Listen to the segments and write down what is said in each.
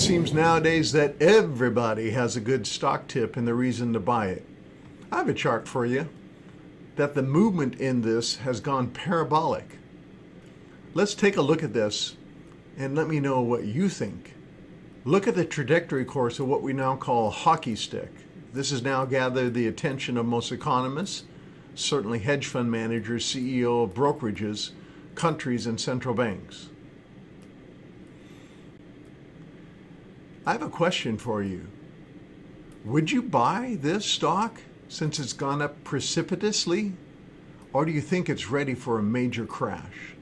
It seems nowadays that everybody has a good stock tip and the reason to buy it. I have a chart for you that the movement in this has gone parabolic. Let's take a look at this and let me know what you think. Look at the trajectory course of what we now call hockey stick. This has now gathered the attention of most economists, certainly hedge fund managers, CEO of brokerages, countries, and central banks. I have a question for you. Would you buy this stock since it's gone up precipitously? Or do you think it's ready for a major crash?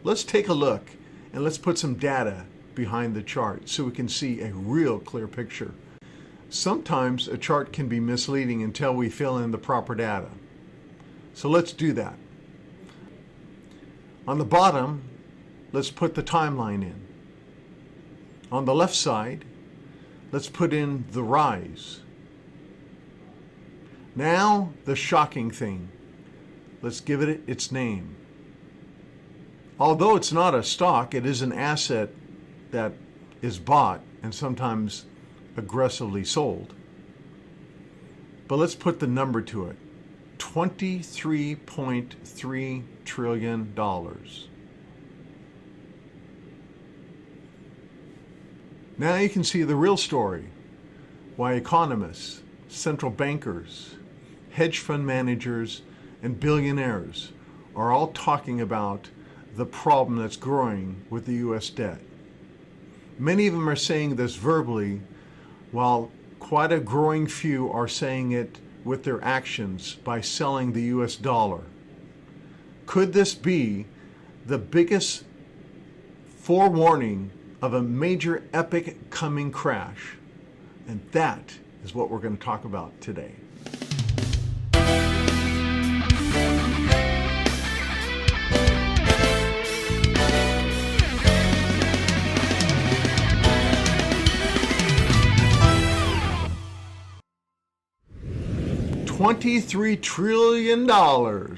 Let's take a look and let's put some data behind the chart so we can see a real clear picture. Sometimes a chart can be misleading until we fill in the proper data. So let's do that. On the bottom, let's put the timeline in. On the left side, let's put in the rise. Now, the shocking thing. Let's give it its name. Although it's not a stock, it is an asset that is bought and sometimes aggressively sold. But let's put the number to it. $23.3 trillion. Now you can see the real story, why economists, central bankers, hedge fund managers, and billionaires are all talking about the problem that's growing with the U.S. debt. Many of them are saying this verbally, while quite a growing few are saying it with their actions by selling the U.S. dollar. Could this be the biggest forewarning of a major epic coming crash? And that is what we're going to talk about today. $23 trillion. I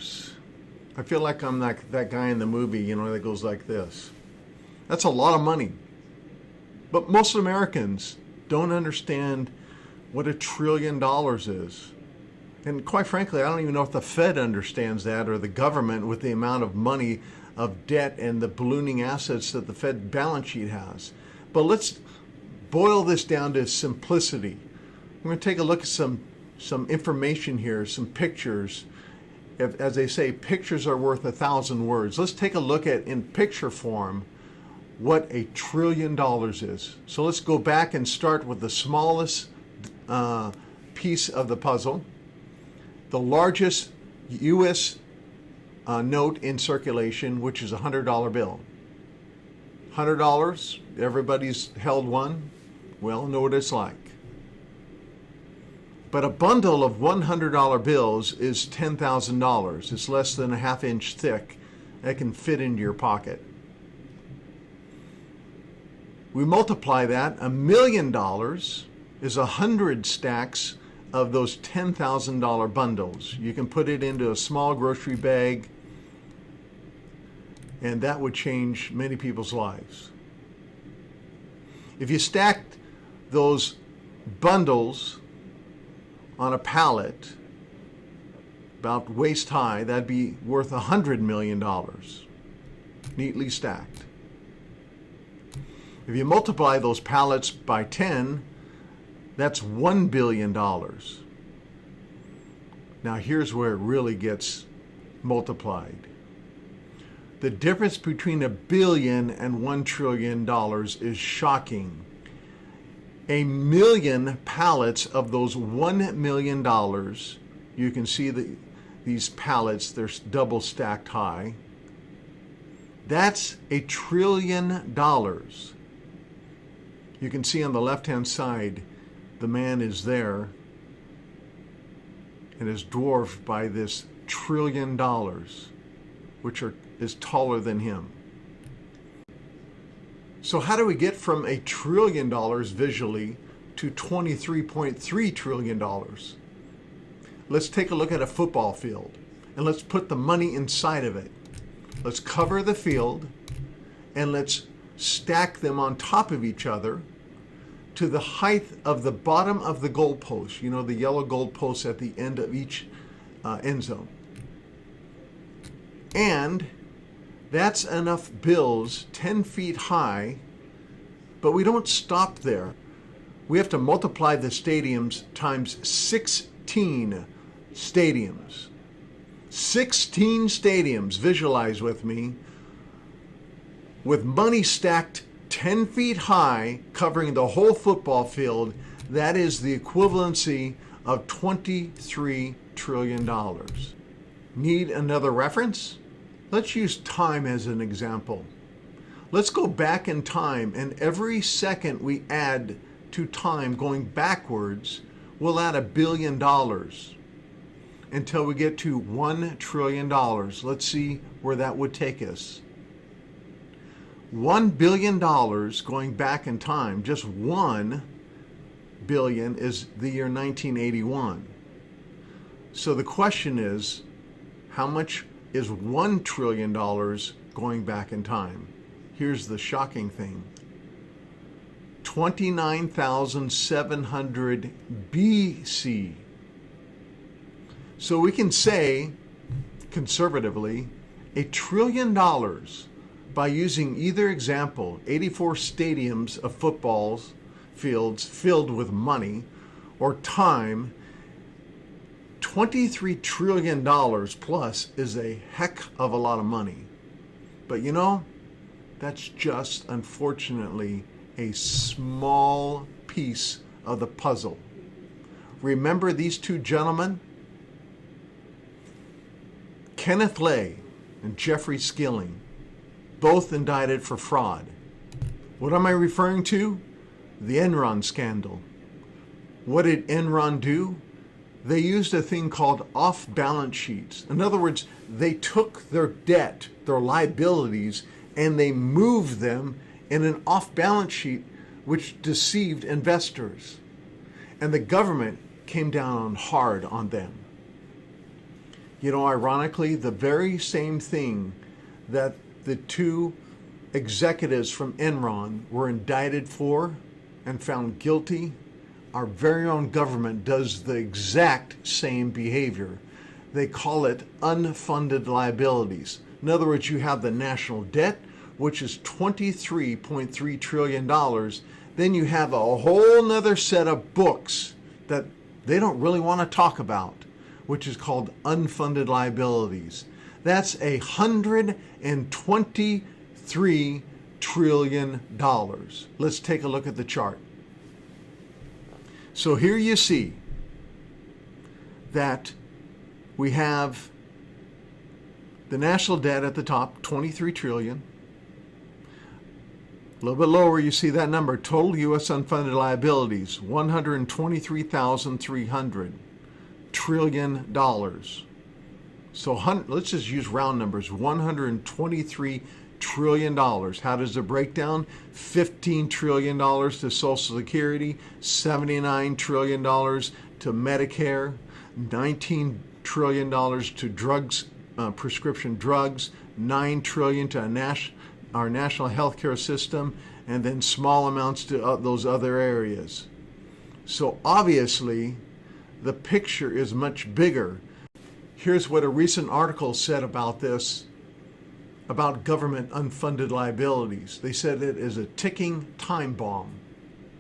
feel like I'm like that guy in the movie, that goes like this. That's a lot of money. But most Americans don't understand what $1 trillion is. And quite frankly, I don't even know if the Fed understands that, or the government, with the amount of money of debt and the ballooning assets that the Fed balance sheet has. But let's boil this down to simplicity. We're going to take a look at some information here, some pictures. As they say, pictures are worth 1,000 words. Let's take a look at, in picture form, what $1 trillion is. So let's go back and start with the smallest piece of the puzzle. The largest U.S. note in circulation, which is a $100 bill. $100, everybody's held one. Well, know what it's like. But a bundle of $100 bills is $10,000. It's less than a half-inch thick. That can fit into your pocket. We multiply that, $1 million is 100 stacks of those $10,000 bundles. You can put it into a small grocery bag, and that would change many people's lives. If you stacked those bundles on a pallet about waist high, that'd be worth $100 million, neatly stacked. If you multiply those pallets by 10, that's $1 billion. Now here's where it really gets multiplied. The difference between $1 billion and $1 trillion is shocking. 1 million pallets of those $1 million, you can see these pallets, they're double stacked high. That's $1 trillion. You can see on the left-hand side, the man is there and is dwarfed by this $1 trillion, which is taller than him. So how do we get from $1 trillion visually to $23.3 trillion? Let's take a look at a football field and let's put the money inside of it. Let's cover the field and let's stack them on top of each other to the height of the bottom of the goalpost, the yellow goalpost at the end of each end zone. And that's enough bills 10 feet high, but we don't stop there. We have to multiply the stadiums times 16 stadiums. 16 stadiums, visualize with me, with money stacked 10 feet high, covering the whole football field. That is the equivalency of $23 trillion. Need another reference? Let's use time as an example. Let's go back in time, and every second we add to time going backwards, we'll add $1 billion until we get to $1 trillion. Let's see where that would take us. $1 billion going back in time, just 1 billion is the year 1981. So the question is, how much is $1 trillion going back in time? Here's the shocking thing. 29,700 BC. So we can say, conservatively, $1 trillion by using either example, 84 stadiums of football fields filled with money, or time. $23 trillion plus is a heck of a lot of money. But that's just, unfortunately, a small piece of the puzzle. Remember these two gentlemen? Kenneth Lay and Jeffrey Skilling, both indicted for fraud. What am I referring to? The Enron scandal. What did Enron do? They used a thing called off-balance sheets. In other words, they took their debt, their liabilities, and they moved them in an off-balance sheet which deceived investors. And the government came down hard on them. Ironically, the very same thing that the two executives from Enron were indicted for and found guilty, our very own government does the exact same behavior. They call it unfunded liabilities. In other words, you have the national debt, which is $23.3 trillion. Then you have a whole nother set of books that they don't really want to talk about, which is called unfunded liabilities. That's $123 trillion. Let's take a look at the chart. So here you see that we have the national debt at the top, 23 trillion. A little bit lower, you see that number, total U.S. unfunded liabilities, $123,300 trillion. So let's just use round numbers, $123 trillion. How does it break down? $15 trillion to Social Security, $79 trillion to Medicare, $19 trillion to drugs, prescription drugs, $9 trillion to our national healthcare system, and then small amounts to those other areas. So obviously, the picture is much bigger. Here's what a recent article said about this, about government unfunded liabilities. They said it is a ticking time bomb.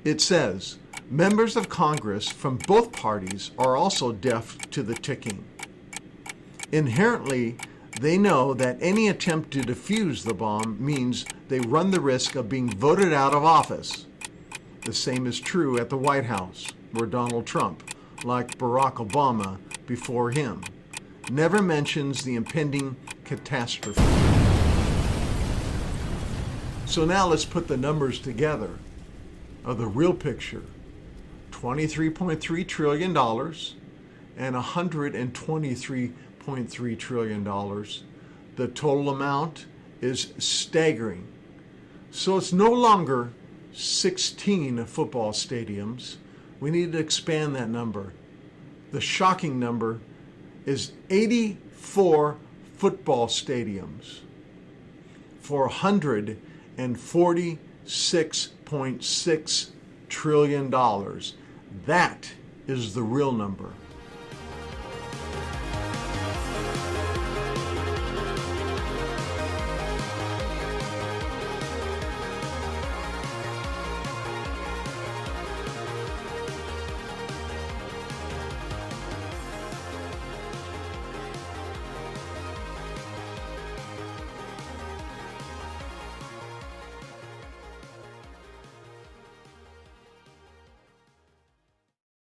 It says, members of Congress from both parties are also deaf to the ticking. Inherently, they know that any attempt to defuse the bomb means they run the risk of being voted out of office. The same is true at the White House, where Donald Trump, like Barack Obama before him, never mentions the impending catastrophe. So now let's put the numbers together of the real picture. $23.3 trillion and $123.3 trillion. The total amount is staggering. So it's no longer 16 football stadiums. We need to expand that number. The shocking number is 84 football stadiums for $123 and $46.6 trillion. That is the real number.